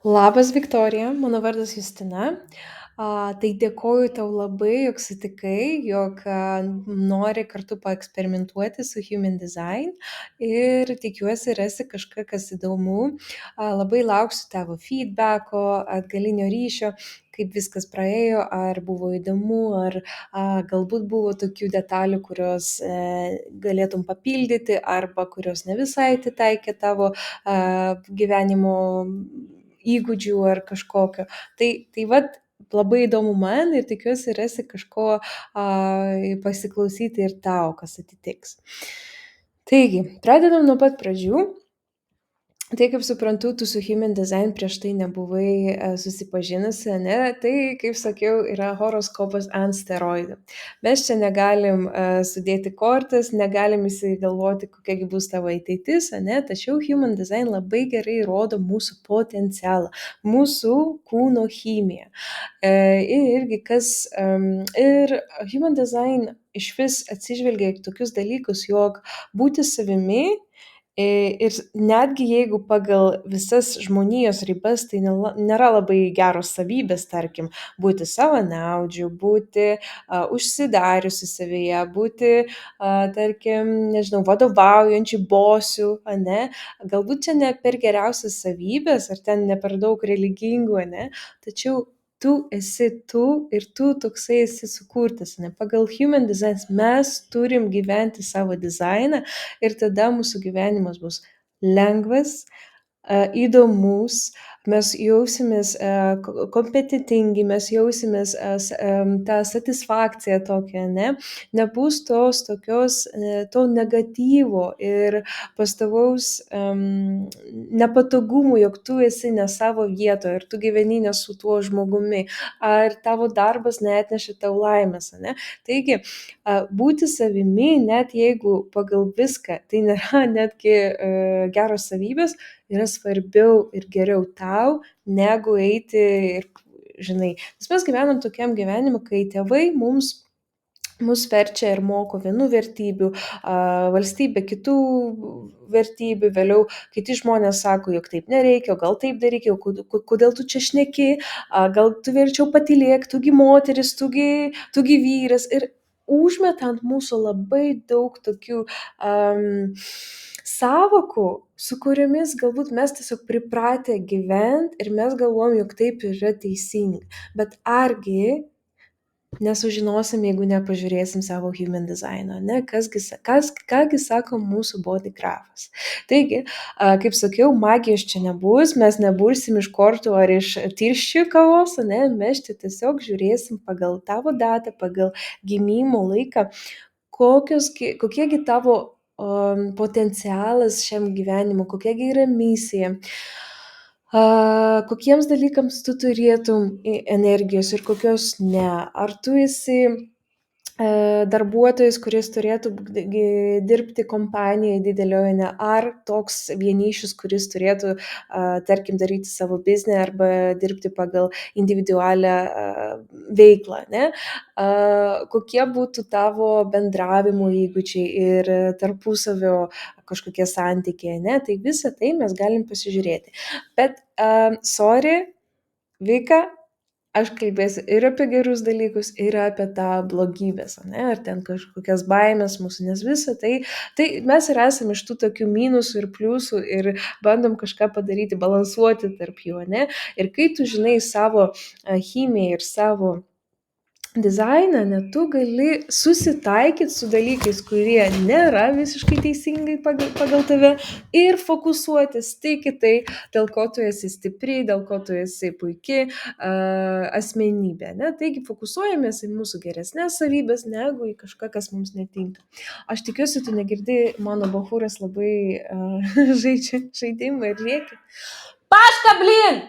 Labas, Viktorija, mano vardas Justina. Tai dėkoju tau labai, jog sutikai, jog nori kartu paeksperimentuoti su Human Design ir tikiuosi rasi kažką, kas įdomu. Labai lauksiu tavo feedbacko, atgalinio ryšio, kaip viskas praėjo, ar buvo įdomu, ar galbūt buvo tokių detalių, kurios galėtum papildyti, arba kurios ne visai atitaikė tavo gyvenimo įgūdžių ar kažkokio. Tai vat labai įdomu man ir tikiuosi rasi kažko pasiklausyti ir tau, kas atitiks. Taigi, pradedam nuo pat pradžių. Tai kaip suprantu, tu su Human Design prieš tai nebuvai susipažinusi, ne? Tai, kaip sakiau, yra horoskopas ant steroidų. Mes čia negalim sudėti kortas, negalim įsigalvoti, kokia bus tavo ateitis, ne? Tačiau Human Design labai gerai rodo mūsų potencialą, mūsų kūno chemiją. Ir irgi ir Human Design iš vis atsižvelgia į tokius dalykus, jog būti savimi. Ir netgi jeigu pagal visas žmonijos ribas tai nėra labai geros savybės, tarkim, būti savanaudžiu, būti užsidariusi savyje, būti, tarkim, nežinau, vadovaujančiu bosiu, ne? Galbūt čia ne per geriausias savybės, ar ten ne per daug religingų, ne? Tačiau tu esi tu ir tu toksai esi sukurtas, ne? Pagal Human Design mes turim gyventi savo dizainą ir tada mūsų gyvenimas bus lengvas, įdomus, mes jausimės kompetitingi, mes jausimės tą satisfakciją tokią, ne? Nebus to negatyvo ir pastovaus nepatogumų, jog tu esi ne savo vietoje ir tu gyveni ne su tuo žmogumi, ar tavo darbas neatneša tau laimės, ne? Taigi, būti savimi, net jeigu pagal viską tai nėra netgi geros savybės, yra svarbiau ir geriau tau, negu eiti ir, žinai, nes mes gyvenam tokiam gyvenimu, kai tėvai mus verčia ir moko vienų vertybių, valstybė kitų vertybių, vėliau kiti žmonės sako, jog taip nereikia, o gal taip daryk, kodėl tu čia šneki, gal tu verčiau patylėk, tugi moteris, tugi vyras ir užmeta ant mūsų labai daug tokių sąvokų, su kuriomis galbūt mes tiesiog pripratę gyventi ir mes galvojam, jog taip yra teisinga. Bet argi nesužinosim, jeigu nepažiūrėsim savo Human Designo, ne? Kągi sako mūsų body grafas. Taigi, kaip sakiau, magijos čia nebus, mes nebursim iš kortų ar iš tirščių kavos, ne? Mes čia tiesiog žiūrėsim pagal tavo datą, pagal gimimo laiką, kokiegi tavo potencialas šiam gyvenimu, kokiagi yra misija. Kokiems dalykams tu turėtum energijos ir kokios ne. Ar tu esi darbuotojas, kuris turėtų dirbti kompanijoje didelioje, ne, ar toks vienišius, kuris turėtų, tarkim, daryti savo biznį arba dirbti pagal individualią veiklą, ne? Kokie būtų tavo bendravimo įgūdžiai ir tarpusavio kažkokie santykiai, ne? Tai visą tai mes galim pasižiūrėti. Bet, sorry, Vika, aš kalbėsiu ir apie gerus dalykus, ir apie tą blogybės, ne? Ar ten kažkokias baimės mūsų, nes visą tai mes ir esame iš tų tokių minusų ir pliusų ir bandom kažką padaryti, balansuoti tarp jų, ne? Ir kai tu žinai savo chemiją ir savo dizainą, net tu gali susitaikyti su dalykais, kurie nėra visiškai teisingai pagal tave ir fokusuotis tik į tai, dėl ko tu esi stipri, dėl ko tu esi puiki asmenybė. Ne? Taigi fokusuojamės į mūsų geresnės savybės, negu į kažką, kas mums netinka. Aš tikiuosi, tu negirdi, mano bachūras labai žaidžia žaidimą ir rėkia. Paška, blin!